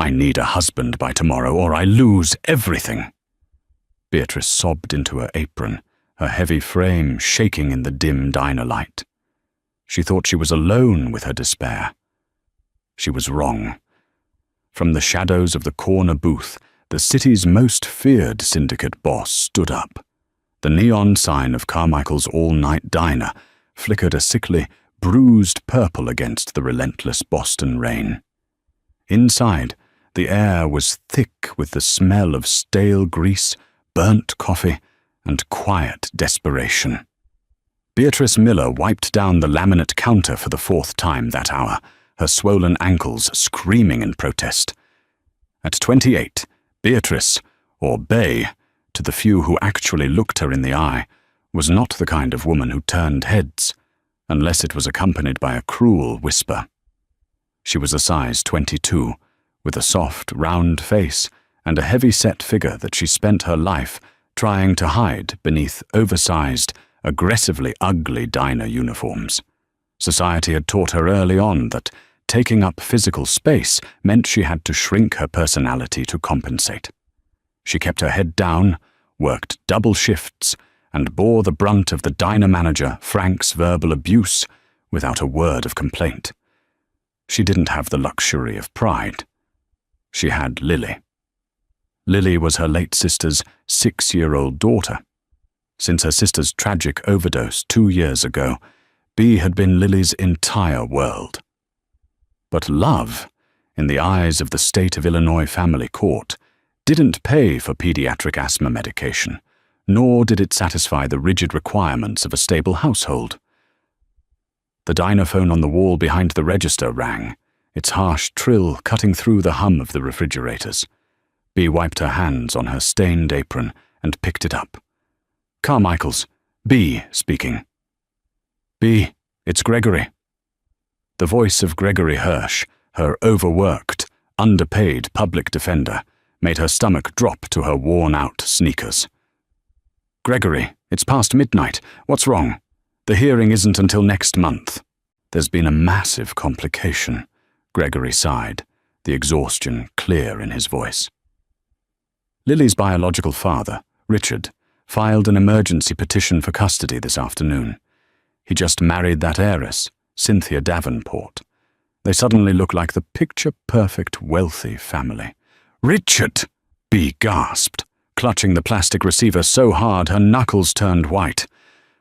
I need a husband by tomorrow, or I lose everything." Beatrice sobbed into her apron, her heavy frame shaking in the dim diner light. She thought she was alone with her despair. She was wrong. From the shadows of the corner booth, the city's most feared syndicate boss stood up. The neon sign of Carmichael's all-night diner flickered a sickly, bruised purple against the relentless Boston rain. Inside, the air was thick with the smell of stale grease, burnt coffee, and quiet desperation. Beatrice Miller wiped down the laminate counter for the 4th time that hour, her swollen ankles screaming in protest. At 28, Beatrice, or Bay, to the few who actually looked her in the eye, was not the kind of woman who turned heads, unless it was accompanied by a cruel whisper. She was a size 22, with a soft, round face and a heavy-set figure that she spent her life trying to hide beneath oversized, aggressively ugly diner uniforms. Society had taught her early on that taking up physical space meant she had to shrink her personality to compensate. She kept her head down, worked double shifts, and bore the brunt of the diner manager, Frank's verbal abuse without a word of complaint. She didn't have the luxury of pride. She had Lily. Lily was her late sister's 6-year-old daughter. Since her sister's tragic overdose 2 years ago, Bea had been Lily's entire world. But love, in the eyes of the state of Illinois family court, didn't pay for pediatric asthma medication, nor did it satisfy the rigid requirements of a stable household. The diner phone on the wall behind the register rang, its harsh trill cutting through the hum of the refrigerators. Bea wiped her hands on her stained apron and picked it up. "Carmichael's. Bea speaking." "Bea, it's Gregory." The voice of Gregory Hirsch, her overworked, underpaid public defender, made her stomach drop to her worn-out sneakers. "Gregory, it's past midnight. What's wrong? The hearing isn't until next month." "There's been a massive complication," Gregory sighed, the exhaustion clear in his voice. Lily's biological father, Richard, filed an emergency petition for custody this afternoon. He just married that heiress, Cynthia Davenport. They suddenly look like the picture-perfect wealthy family. "Richard!" Bea gasped, clutching the plastic receiver so hard her knuckles turned white.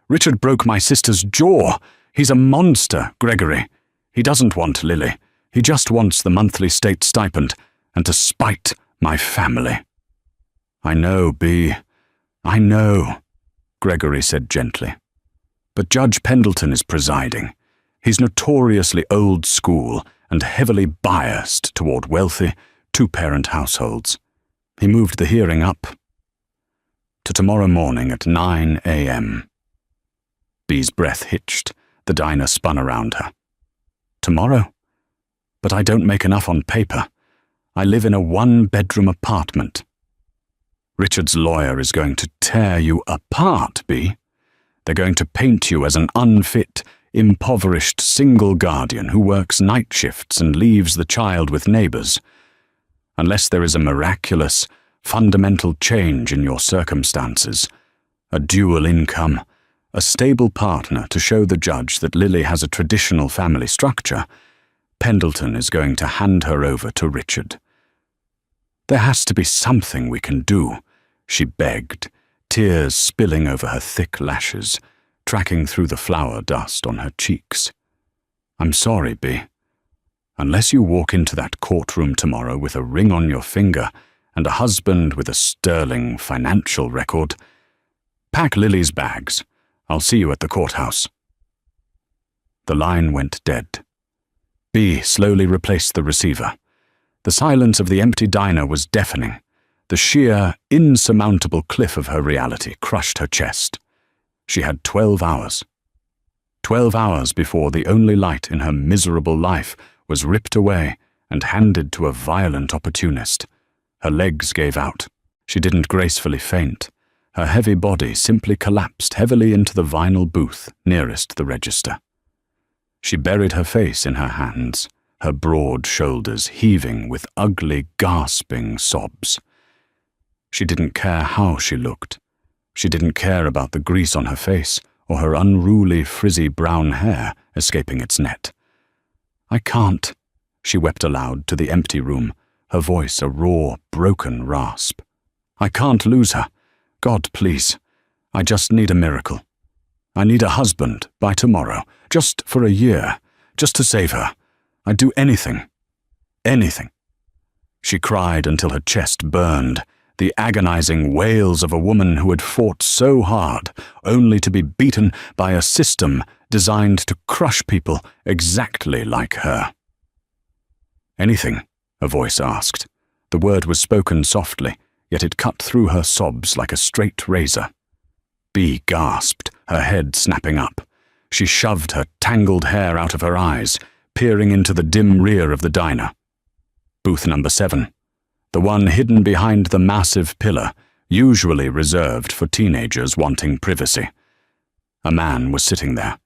"Richard broke my sister's jaw. He's a monster, Gregory. He doesn't want Lily. He just wants the monthly state stipend and to spite my family." "I know, Bea. I know," Gregory said gently. "But Judge Pendleton is presiding. He's notoriously old school and heavily biased toward wealthy, 2-parent households. He moved the hearing up to tomorrow morning at 9 a.m. Bea's breath hitched. The diner spun around her. "Tomorrow? But I don't make enough on paper. I live in a 1-bedroom apartment." "Richard's lawyer is going to tear you apart, Bea. They're going to paint you as an unfit, impoverished single guardian who works night shifts and leaves the child with neighbors. Unless there is a miraculous, fundamental change in your circumstances, a dual income, a stable partner to show the judge that Lily has a traditional family structure, Pendleton is going to hand her over to Richard. There has to be something we can do," she begged, tears spilling over her thick lashes, tracking through the flour dust on her cheeks. "I'm sorry, Bea. Unless you walk into that courtroom tomorrow with a ring on your finger and a husband with a sterling financial record, pack Lily's bags. I'll see you at the courthouse." The line went dead. Bea slowly replaced the receiver. The silence of the empty diner was deafening. The sheer, insurmountable cliff of her reality crushed her chest. She had 12 hours. 12 hours before the only light in her miserable life was ripped away and handed to a violent opportunist. Her legs gave out. She didn't gracefully faint. Her heavy body simply collapsed heavily into the vinyl booth nearest the register. She buried her face in her hands, her broad shoulders heaving with ugly, gasping sobs. She didn't care how she looked. She didn't care about the grease on her face or her unruly, frizzy brown hair escaping its net. "I can't," she wept aloud to the empty room, her voice a raw, broken rasp. "I can't lose her. God, please. I just need a miracle. I need a husband by tomorrow, just for a year, just to save her. I'd do anything. Anything." She cried until her chest burned, the agonizing wails of a woman who had fought so hard only to be beaten by a system designed to crush people exactly like her. "Anything?" a voice asked. The word was spoken softly, yet it cut through her sobs like a straight razor. Bea gasped, her head snapping up. She shoved her tangled hair out of her eyes, peering into the dim rear of the diner. Booth number 7. The one hidden behind the massive pillar, usually reserved for teenagers wanting privacy. A man was sitting there.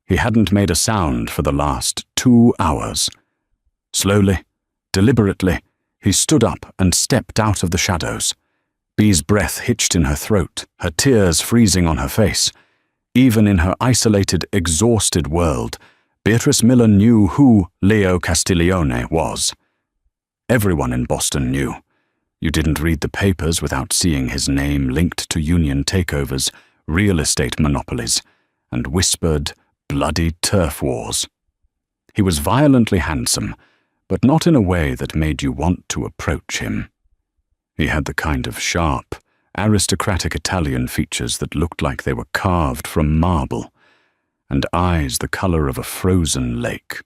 He hadn't made a sound for the last 2 hours. Slowly, deliberately, he stood up and stepped out of the shadows. Bea's breath hitched in her throat, her tears freezing on her face. Even in her isolated, exhausted world, Beatrice Miller knew who Leo Castiglione was. Everyone in Boston knew. You didn't read the papers without seeing his name linked to union takeovers, real estate monopolies, and whispered, bloody turf wars. He was violently handsome, but not in a way that made you want to approach him. He had the kind of sharp, aristocratic Italian features that looked like they were carved from marble, and eyes the color of a frozen lake.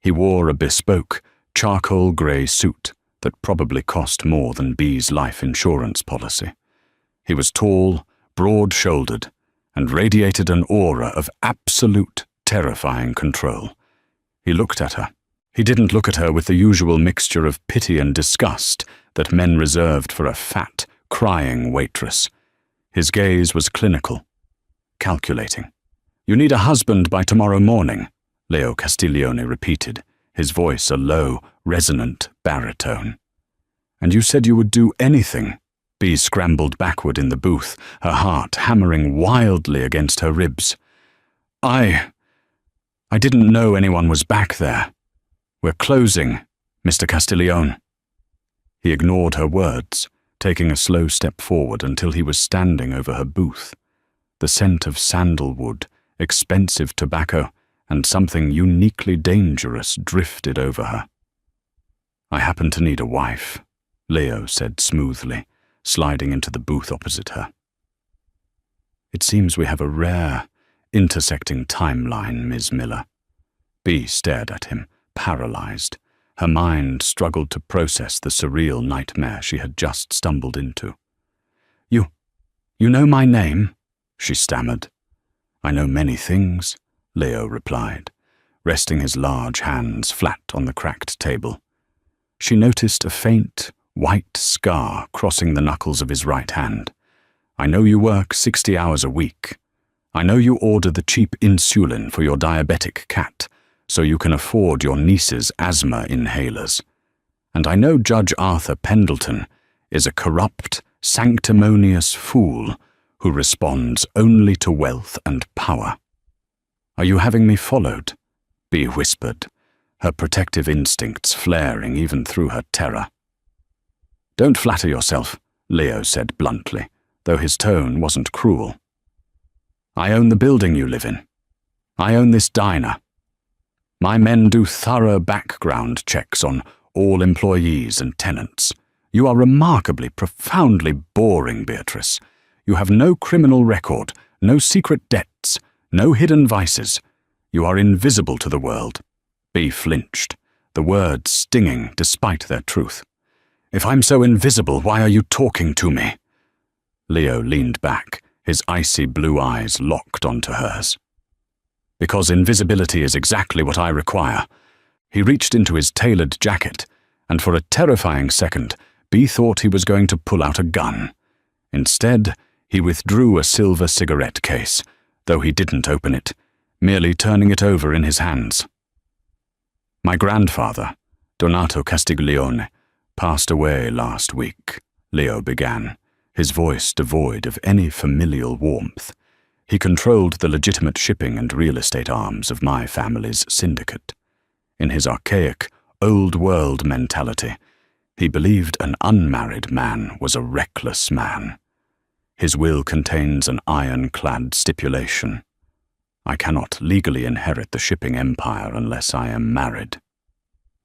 He wore a bespoke, charcoal grey suit that probably cost more than Bea's life insurance policy. He was tall, broad-shouldered, and radiated an aura of absolute, terrifying control. He looked at her. He didn't look at her with the usual mixture of pity and disgust that men reserved for a fat, crying waitress. His gaze was clinical, calculating. "You need a husband by tomorrow morning," Leo Castiglione repeated, his voice a low, resonant baritone. "And you said you would do anything." Bea scrambled backward in the booth, her heart hammering wildly against her ribs. I didn't know anyone was back there. We're closing, Mr. Castiglione." He ignored her words, taking a slow step forward until he was standing over her booth. The scent of sandalwood, expensive tobacco, and something uniquely dangerous drifted over her. "I happen to need a wife," Leo said smoothly, sliding into the booth opposite her. "It seems we have a rare, intersecting timeline, Ms. Miller." Bea stared at him, paralyzed. Her mind struggled to process the surreal nightmare she had just stumbled into. You know my name?" she stammered. "I know many things," Leo replied, resting his large hands flat on the cracked table. She noticed a faint, white scar crossing the knuckles of his right hand. "I know you work 60 hours a week. I know you order the cheap insulin for your diabetic cat, so you can afford your niece's asthma inhalers. And I know Judge Arthur Pendleton is a corrupt, sanctimonious fool who responds only to wealth and power. Are you having me followed?" Bea whispered, her protective instincts flaring even through her terror. "Don't flatter yourself," Leo said bluntly, though his tone wasn't cruel. "I own the building you live in. I own this diner. My men do thorough background checks on all employees and tenants. You are remarkably, profoundly boring, Beatrice. You have no criminal record, no secret debts, no hidden vices. You are invisible to the world." Bea flinched, the words stinging despite their truth. "If I'm so invisible, why are you talking to me?" Leo leaned back, his icy blue eyes locked onto hers. "Because invisibility is exactly what I require." He reached into his tailored jacket, and for a terrifying second, Bea thought he was going to pull out a gun. Instead, he withdrew a silver cigarette case, though he didn't open it, merely turning it over in his hands. My grandfather, Donato Castiglione, passed away last week, Leo began, his voice devoid of any familial warmth. He controlled the legitimate shipping and real estate arms of my family's syndicate. In his archaic, old-world mentality, he believed an unmarried man was a reckless man. His will contains an ironclad stipulation. I cannot legally inherit the shipping empire unless I am married.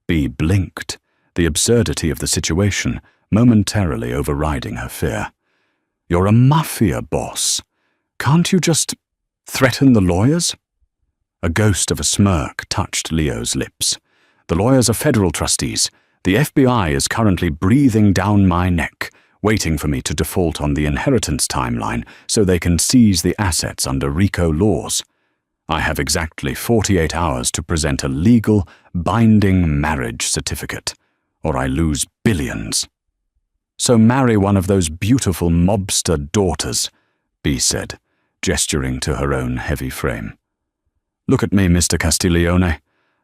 B blinked, the absurdity of the situation momentarily overriding her fear. You're a Mafia boss. Can't you just threaten the lawyers? A ghost of a smirk touched Leo's lips. The lawyers are federal trustees. The FBI is currently breathing down my neck, waiting for me to default on the inheritance timeline so they can seize the assets under RICO laws. I have exactly 48 hours to present a legal, binding marriage certificate, or I lose billions. So marry one of those beautiful mobster daughters, B said, gesturing to her own heavy frame. Look at me, Mr. Castiglione.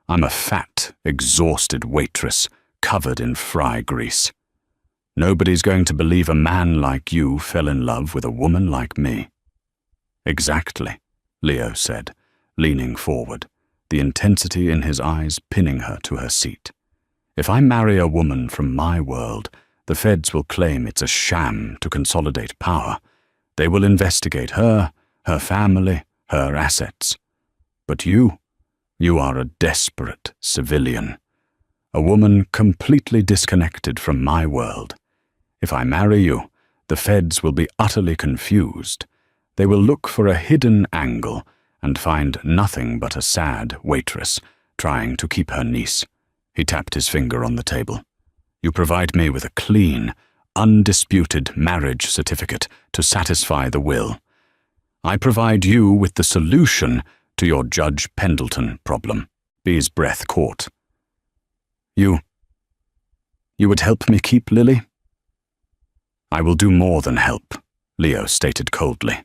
I'm a fat, exhausted waitress, covered in fry grease. Nobody's going to believe a man like you fell in love with a woman like me. Exactly, Leo said, leaning forward, the intensity in his eyes pinning her to her seat. If I marry a woman from my world, the feds will claim it's a sham to consolidate power. They will investigate her, her family, her assets. But you are a desperate civilian. A woman completely disconnected from my world. If I marry you, the feds will be utterly confused. They will look for a hidden angle and find nothing but a sad waitress trying to keep her niece. He tapped his finger on the table. You provide me with a clean, undisputed marriage certificate to satisfy the will. I provide you with the solution to your Judge Pendleton problem. B's breath caught. You would help me keep Lily? I will do more than help, Leo stated coldly.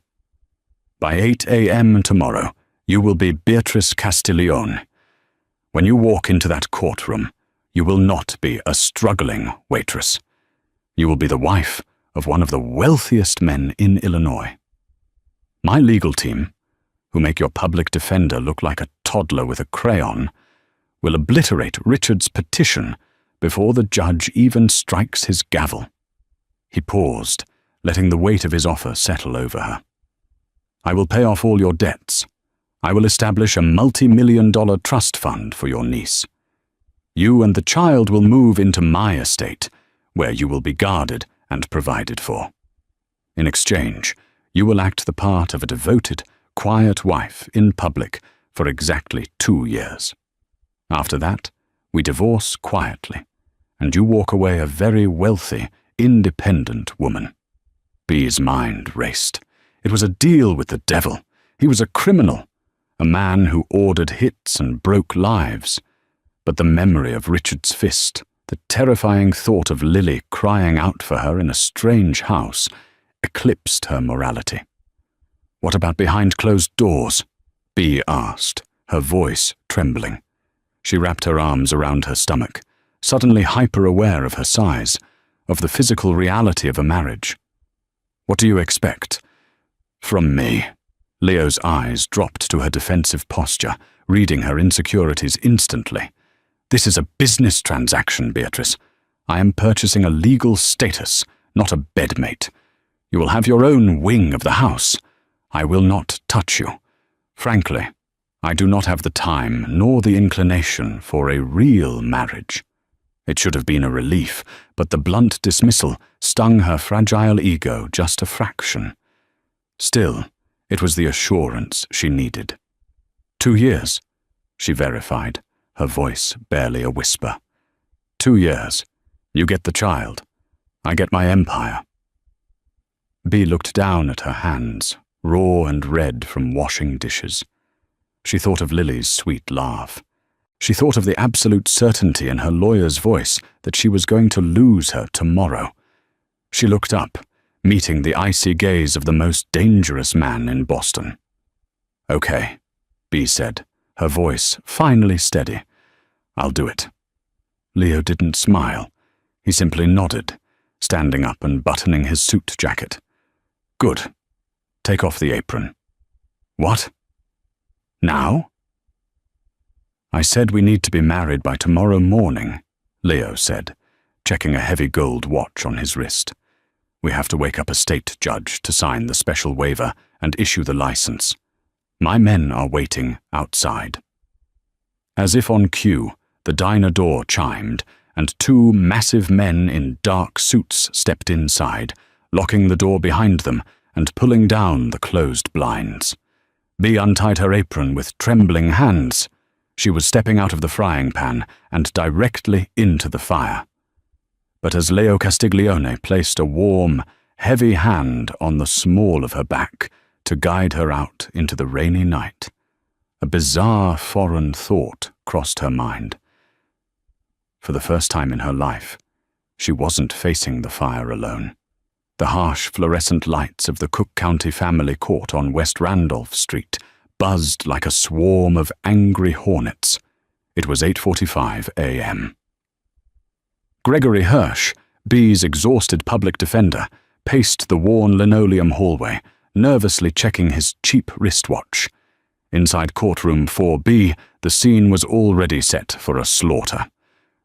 By 8 a.m. tomorrow, you will be Beatrice Castiglione. When you walk into that courtroom, you will not be a struggling waitress. You will be the wife of one of the wealthiest men in Illinois. My legal team, who make your public defender look like a toddler with a crayon, will obliterate Richard's petition before the judge even strikes his gavel. He paused, letting the weight of his offer settle over her. I will pay off all your debts. I will establish a multi-million-dollar trust fund for your niece. You and the child will move into my estate, where you will be guarded and provided for. In exchange, you will act the part of a devoted, quiet wife in public for exactly 2 years. After that, we divorce quietly, and you walk away a very wealthy, independent woman. B's mind raced. It was a deal with the devil. He was a criminal, a man who ordered hits and broke lives. But the memory of Richard's fist, the terrifying thought of Lily crying out for her in a strange house, eclipsed her morality. What about behind closed doors? B asked, her voice trembling. She wrapped her arms around her stomach, suddenly hyper-aware of her size, of the physical reality of a marriage. What do you expect? From me. Leo's eyes dropped to her defensive posture, reading her insecurities instantly. This is a business transaction, Beatrice. I am purchasing a legal status, not a bedmate. You will have your own wing of the house. I will not touch you. Frankly, I do not have the time nor the inclination for a real marriage. It should have been a relief, but the blunt dismissal stung her fragile ego just a fraction. Still, it was the assurance she needed. 2 years, she verified, her voice barely a whisper. 2 years. You get the child. I get my empire. B looked down at her hands, raw and red from washing dishes. She thought of Lily's sweet laugh. She thought of the absolute certainty in her lawyer's voice that she was going to lose her tomorrow. She looked up, meeting the icy gaze of the most dangerous man in Boston. Okay, B said, her voice finally steady. I'll do it. Leo didn't smile. He simply nodded, standing up and buttoning his suit jacket. Good. Take off the apron. What? Now? I said we need to be married by tomorrow morning, Leo said, checking a heavy gold watch on his wrist. We have to wake up a state judge to sign the special waiver and issue the license. My men are waiting outside. As if on cue, the diner door chimed, and two massive men in dark suits stepped inside, locking the door behind them and pulling down the closed blinds. Bea untied her apron with trembling hands. She was stepping out of the frying pan and directly into the fire. But as Leo Castiglione placed a warm, heavy hand on the small of her back to guide her out into the rainy night, a bizarre foreign thought crossed her mind. For the first time in her life, she wasn't facing the fire alone. The harsh fluorescent lights of the Cook County family court on West Randolph Street buzzed like a swarm of angry hornets. It was 8:45 a.m. Gregory Hirsch, Bea's exhausted public defender, paced the worn linoleum hallway, nervously checking his cheap wristwatch. Inside courtroom 4B, the scene was already set for a slaughter.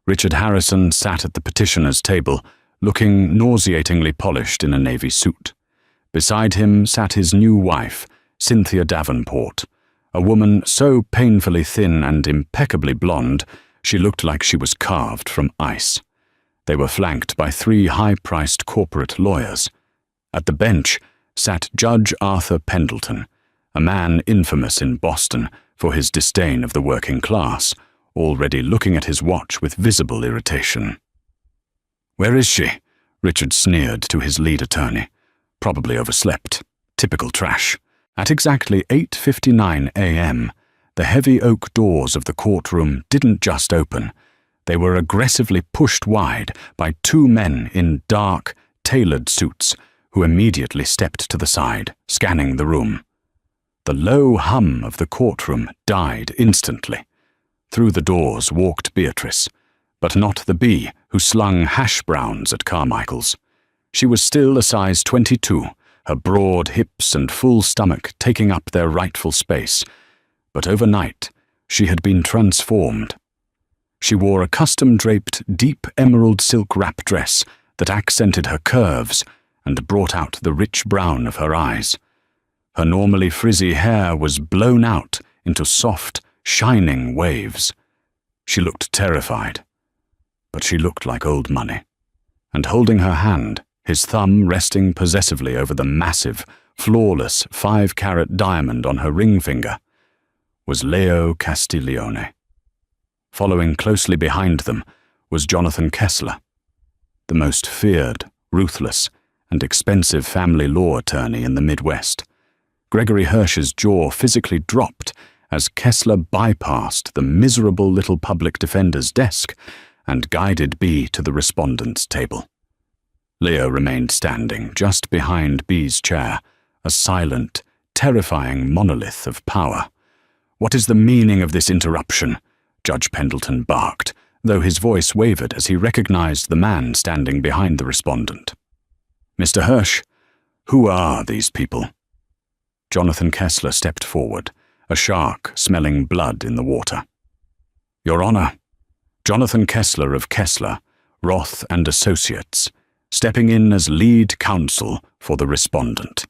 Richard Harrison sat at the petitioner's table, looking nauseatingly polished in a navy suit. Beside him sat his new wife, Cynthia Davenport, a woman so painfully thin and impeccably blonde, she looked like she was carved from ice. They were flanked by three high-priced corporate lawyers. At the bench sat Judge Arthur Pendleton, a man infamous in Boston for his disdain of the working class, already looking at his watch with visible irritation. "Where is she?" Richard sneered to his lead attorney. "Probably overslept. Typical trash." At exactly 8:59 a.m., the heavy oak doors of the courtroom didn't just open. They were aggressively pushed wide by two men in dark, tailored suits who immediately stepped to the side, scanning the room. The low hum of the courtroom died instantly. Through the doors walked Beatrice, but not the Bea who slung hash browns at Carmichael's. She was still a size 22, her broad hips and full stomach taking up their rightful space, but overnight she had been transformed. She wore a custom-draped, deep emerald silk wrap dress that accented her curves and brought out the rich brown of her eyes. Her normally frizzy hair was blown out into soft, shining waves. She looked terrified, but she looked like old money. And holding her hand, his thumb resting possessively over the massive, flawless 5-carat diamond on her ring finger, was Leo Castiglione. Following closely behind them was Jonathan Kessler, the most feared, ruthless, and expensive family law attorney in the Midwest. Gregory Hirsch's jaw physically dropped as Kessler bypassed the miserable little public defender's desk and guided Bea to the respondent's table. Leo remained standing just behind Bea's chair, a silent, terrifying monolith of power. "What is the meaning of this interruption?" Judge Pendleton barked, though his voice wavered as he recognized the man standing behind the respondent. "Mr. Hirsch, who are these people?" Jonathan Kessler stepped forward, a shark smelling blood in the water. "Your Honor, Jonathan Kessler of Kessler, Roth and Associates, stepping in as lead counsel for the respondent.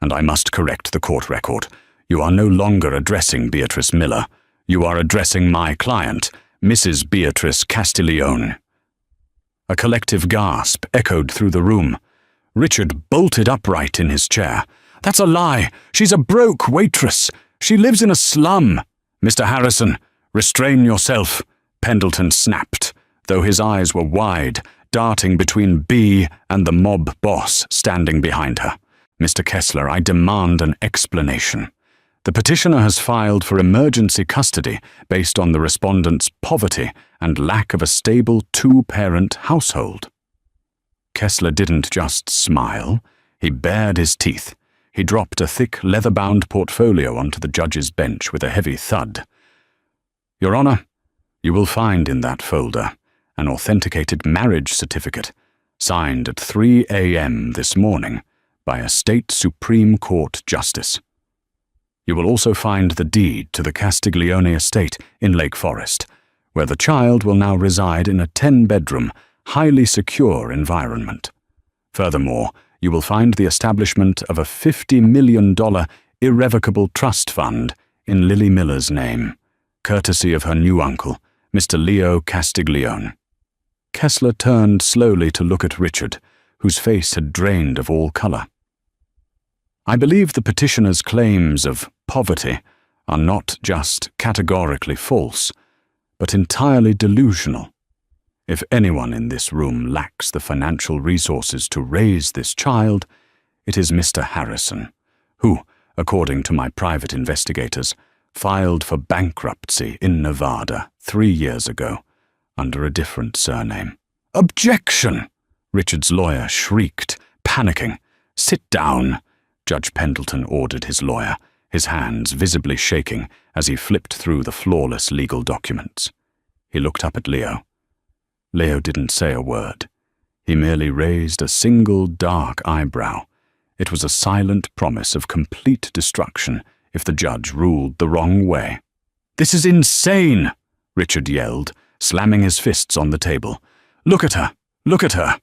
And I must correct the court record. You are no longer addressing Beatrice Miller. You are addressing my client, Mrs. Beatrice Castiglione." A collective gasp echoed through the room. Richard bolted upright in his chair. "That's a lie! She's a broke waitress! She lives in a slum!" "Mr. Harrison, restrain yourself," Pendleton snapped, though his eyes were wide, darting between Bea and the mob boss standing behind her. "Mr. Kessler, I demand an explanation. The petitioner has filed for emergency custody based on the respondent's poverty and lack of a stable two-parent household." Kessler didn't just smile, he bared his teeth. He dropped a thick, leather-bound portfolio onto the judge's bench with a heavy thud. "Your Honor, You will find in that folder an authenticated marriage certificate signed at 3 a.m. this morning by a state Supreme Court justice. You will also find the deed to the Castiglione estate in Lake Forest, where the child will now reside in a 10-bedroom, highly secure environment. Furthermore, you will find the establishment of a $50 million irrevocable trust fund in Lily Miller's name, courtesy of her new uncle, Mr. Leo Castiglione. Kessler turned slowly to look at Richard, whose face had drained of all color. I believe the petitioner's claims of poverty are not just categorically false, but entirely delusional. If anyone in this room lacks the financial resources to raise this child, it is Mr. Harrison, who, according to my private investigators, filed for bankruptcy in Nevada 3 years ago, under a different surname. "Objection!" Richard's lawyer shrieked, panicking. "Sit down," Judge Pendleton ordered his lawyer, his hands visibly shaking as he flipped through the flawless legal documents. He looked up at Leo. Leo didn't say a word. He merely raised a single dark eyebrow. It was a silent promise of complete destruction if the judge ruled the wrong way. "This is insane!" Richard yelled, slamming his fists on the table. "Look at her! Look at her!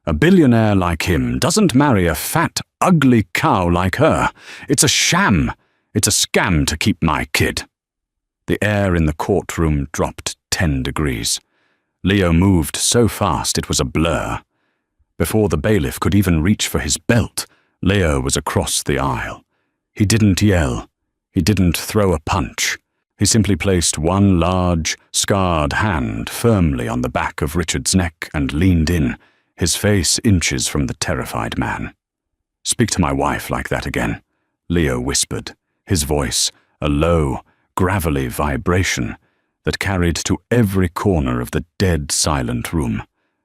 A billionaire like him doesn't marry a fat, ugly cow like her. It's a sham! It's a scam to keep my kid." The air in the courtroom dropped 10 degrees. Leo moved so fast it was a blur. Before the bailiff could even reach for his belt, Leo was across the aisle. He didn't yell. He didn't throw a punch. He simply placed one large, scarred hand firmly on the back of Richard's neck and leaned in, his face inches from the terrified man. "Speak to my wife like that again," Leo whispered, his voice a low, gravelly vibration that carried to every corner of the dead silent room,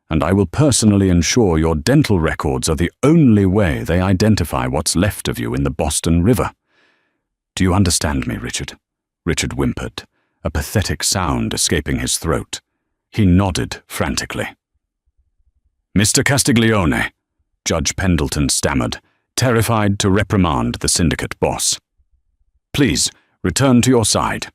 "and I will personally ensure your dental records are the only way they identify what's left of you in the Boston River." "Do you understand me, Richard?" Richard whimpered, a pathetic sound escaping his throat. He nodded frantically. "Mr. Castiglione," Judge Pendleton stammered, terrified to reprimand the syndicate boss. "Please, return to your side."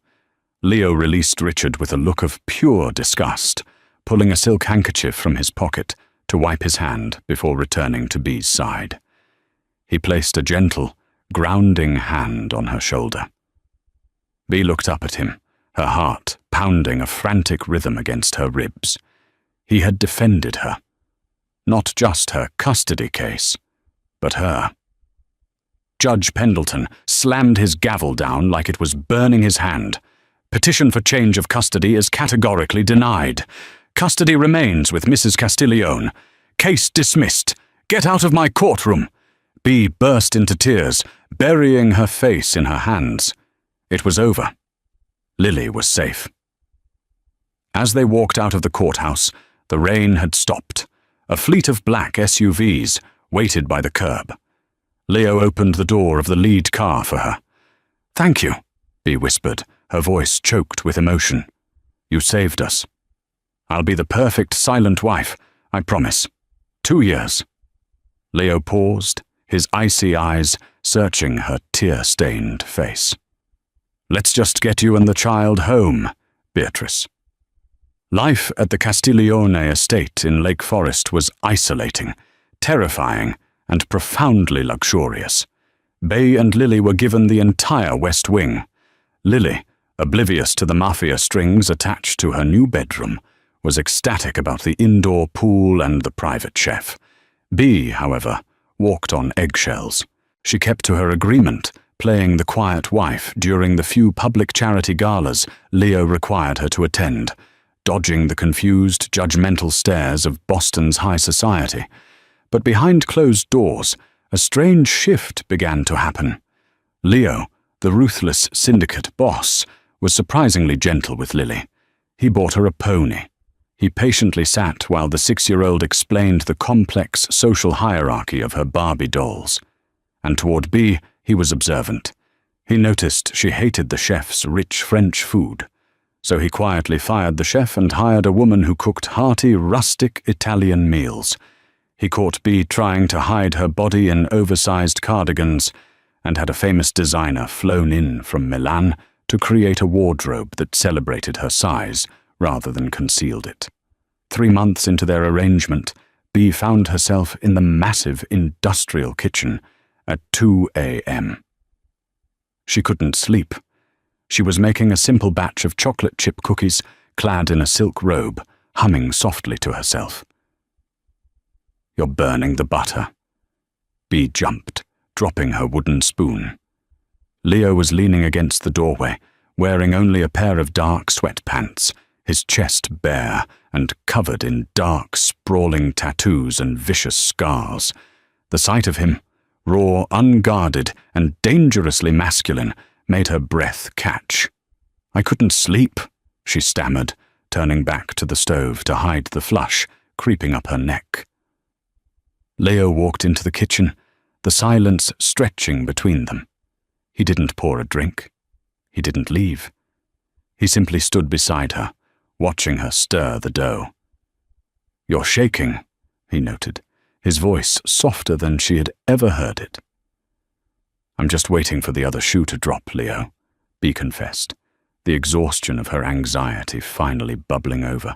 Leo released Richard with a look of pure disgust, pulling a silk handkerchief from his pocket to wipe his hand before returning to Bee's side. He placed a gentle, grounding hand on her shoulder. Bee looked up at him, her heart pounding a frantic rhythm against her ribs. He had defended her. Not just her custody case, but her. Judge Pendleton slammed his gavel down like it was burning his hand. "Petition for change of custody is categorically denied. Custody remains with Mrs. Castiglione. Case dismissed. Get out of my courtroom." Bee burst into tears, burying her face in her hands. It was over. Lily was safe. As they walked out of the courthouse, the rain had stopped. A fleet of black SUVs waited by the curb. Leo opened the door of the lead car for her. "Thank you," Bee whispered, her voice choked with emotion. "You saved us. I'll be the perfect silent wife, I promise. 2 years." Leo paused, his icy eyes searching her tear-stained face. "Let's just get you and the child home, Beatrice." Life at the Castiglione estate in Lake Forest was isolating, terrifying, and profoundly luxurious. Bay and Lily were given the entire West Wing. Lily, oblivious to the Mafia strings attached to her new bedroom, was ecstatic about the indoor pool and the private chef. Bee, however, walked on eggshells. She kept to her agreement, playing the quiet wife during the few public charity galas Leo required her to attend, dodging the confused, judgmental stares of Boston's high society. But behind closed doors, a strange shift began to happen. Leo, the ruthless syndicate boss, was surprisingly gentle with Lily. He bought her a pony. He patiently sat while the 6-year-old explained the complex social hierarchy of her Barbie dolls. And toward Bee, he was observant. He noticed she hated the chef's rich French food. So he quietly fired the chef and hired a woman who cooked hearty, rustic Italian meals. He caught Bea trying to hide her body in oversized cardigans and had a famous designer flown in from Milan to create a wardrobe that celebrated her size rather than concealed it. 3 months into their arrangement, Bea found herself in the massive industrial kitchen at 2 a.m. She couldn't sleep. She was making a simple batch of chocolate chip cookies, clad in a silk robe, humming softly to herself. "You're burning the butter." Bea jumped, dropping her wooden spoon. Leo was leaning against the doorway, wearing only a pair of dark sweatpants, his chest bare and covered in dark, sprawling tattoos and vicious scars. The sight of him, raw, unguarded, and dangerously masculine, made her breath catch. "I couldn't sleep," she stammered, turning back to the stove to hide the flush creeping up her neck. Leo walked into the kitchen, the silence stretching between them. He didn't pour a drink. He didn't leave. He simply stood beside her, watching her stir the dough. "You're shaking," he noted, his voice softer than she had ever heard it. "I'm just waiting for the other shoe to drop, Leo," Bea confessed, the exhaustion of her anxiety finally bubbling over.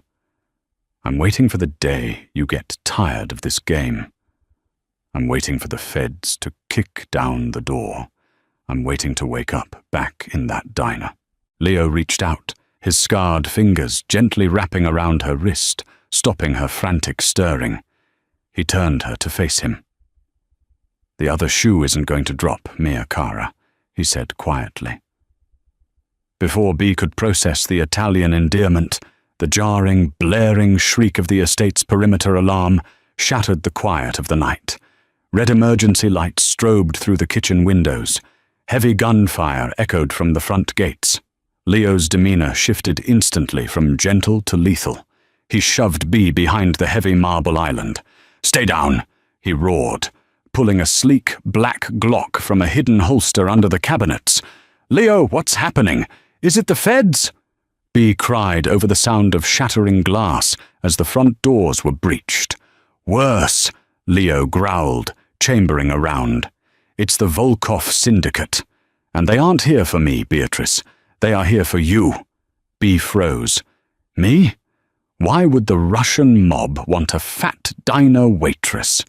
"I'm waiting for the day you get tired of this game. I'm waiting for the feds to kick down the door. I'm waiting to wake up back in that diner." Leo reached out, his scarred fingers gently wrapping around her wrist, stopping her frantic stirring. He turned her to face him. "The other shoe isn't going to drop, Mia Cara," he said quietly. Before Bea could process the Italian endearment, the jarring, blaring shriek of the estate's perimeter alarm shattered the quiet of the night. Red emergency lights strobed through the kitchen windows. Heavy gunfire echoed from the front gates. Leo's demeanor shifted instantly from gentle to lethal. He shoved Bea behind the heavy marble island. "Stay down," he roared, pulling a sleek, black Glock from a hidden holster under the cabinets. "Leo, what's happening? Is it the feds?" Bea cried over the sound of shattering glass as the front doors were breached. "Worse," Leo growled, chambering around. "It's the Volkov Syndicate. And they aren't here for me, Beatrice. They are here for you." Bea froze. "Me? Why would the Russian mob want a fat diner waitress?"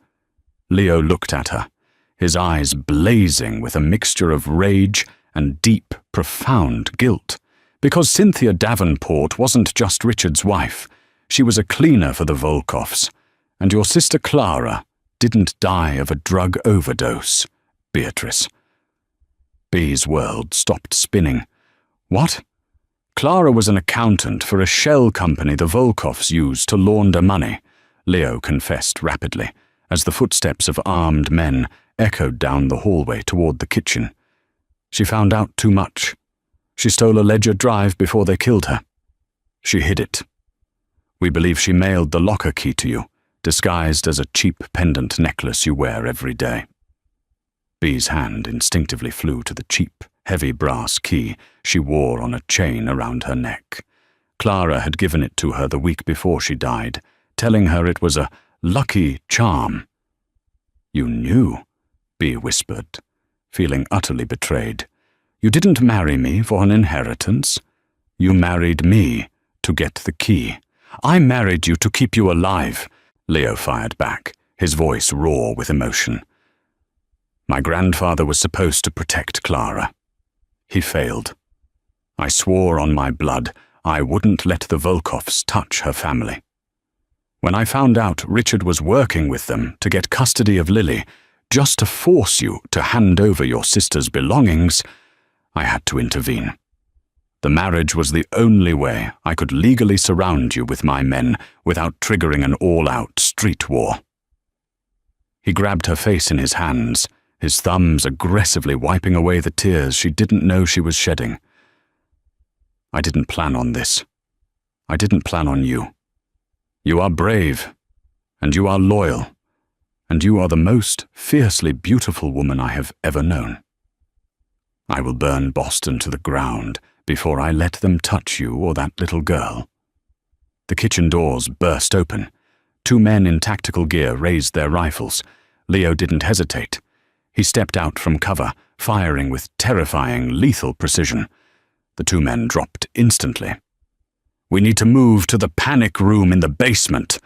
Leo looked at her, his eyes blazing with a mixture of rage and deep, profound guilt. Because Cynthia Davenport wasn't just Richard's wife. She was a cleaner for the Volkovs. And your sister Clara didn't die of a drug overdose, Beatrice. Bea's world stopped spinning. "What?" "Clara was an accountant for a shell company the Volkovs used to launder money," Leo confessed rapidly, as the footsteps of armed men echoed down the hallway toward the kitchen. "She found out too much. She stole a Ledger Drive before they killed her. She hid it. We believe she mailed the locker key to you, disguised as a cheap pendant necklace you wear every day." Bea's hand instinctively flew to the cheap, heavy brass key she wore on a chain around her neck. Clara had given it to her the week before she died, telling her it was a lucky charm. "You knew," Bea whispered, feeling utterly betrayed. "You didn't marry me for an inheritance. You married me to get the key." "I married you to keep you alive," Leo fired back, his voice raw with emotion. "My grandfather was supposed to protect Clara. He failed. I swore on my blood I wouldn't let the Volkovs touch her family. When I found out Richard was working with them to get custody of Lily, just to force you to hand over your sister's belongings, I had to intervene. The marriage was the only way I could legally surround you with my men without triggering an all-out street war." He grabbed her face in his hands, his thumbs aggressively wiping away the tears she didn't know she was shedding. "I didn't plan on this. I didn't plan on you. You are brave, and you are loyal, and you are the most fiercely beautiful woman I have ever known. I will burn Boston to the ground before I let them touch you or that little girl." The kitchen doors burst open. 2 men in tactical gear raised their rifles. Leo didn't hesitate. He stepped out from cover, firing with terrifying, lethal precision. The 2 men dropped instantly. "We need to move to the panic room in the basement.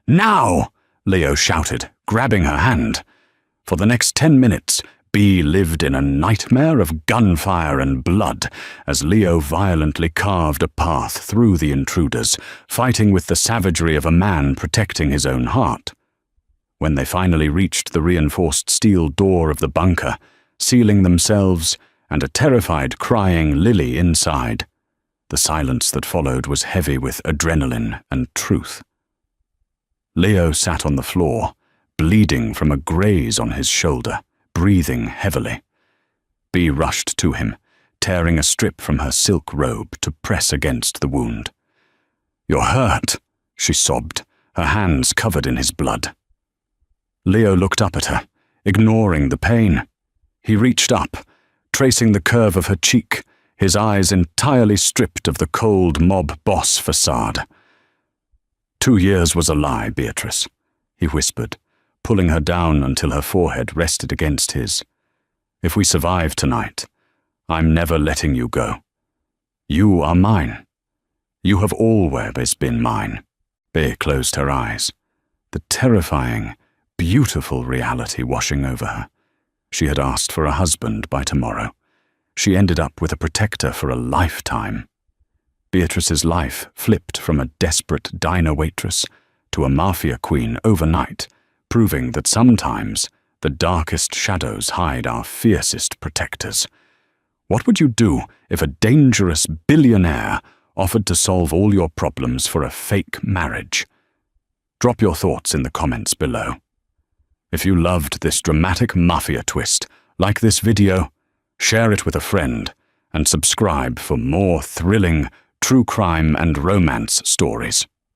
Now!" Leo shouted, grabbing her hand. For the next 10 minutes, Bee lived in a nightmare of gunfire and blood as Leo violently carved a path through the intruders, fighting with the savagery of a man protecting his own heart. When they finally reached the reinforced steel door of the bunker, sealing themselves and a terrified, crying Lily inside, the silence that followed was heavy with adrenaline and truth. Leo sat on the floor, bleeding from a graze on his shoulder, breathing heavily. Bee rushed to him, tearing a strip from her silk robe to press against the wound. "You're hurt," she sobbed, her hands covered in his blood. Leo looked up at her, ignoring the pain. He reached up, tracing the curve of her cheek, his eyes entirely stripped of the cold mob boss facade. "2 years was a lie, Beatrice," he whispered, pulling her down until her forehead rested against his. "If we survive tonight, I'm never letting you go. You are mine. You have always been mine." Bea closed her eyes, the terrifying, beautiful reality washing over her. She had asked for a husband by tomorrow. She ended up with a protector for a lifetime. Beatrice's life flipped from a desperate diner waitress to a Mafia queen overnight, proving that sometimes the darkest shadows hide our fiercest protectors. What would you do if a dangerous billionaire offered to solve all your problems for a fake marriage? Drop your thoughts in the comments below. If you loved this dramatic Mafia twist, like this video, share it with a friend, and subscribe for more thrilling, true crime and romance stories.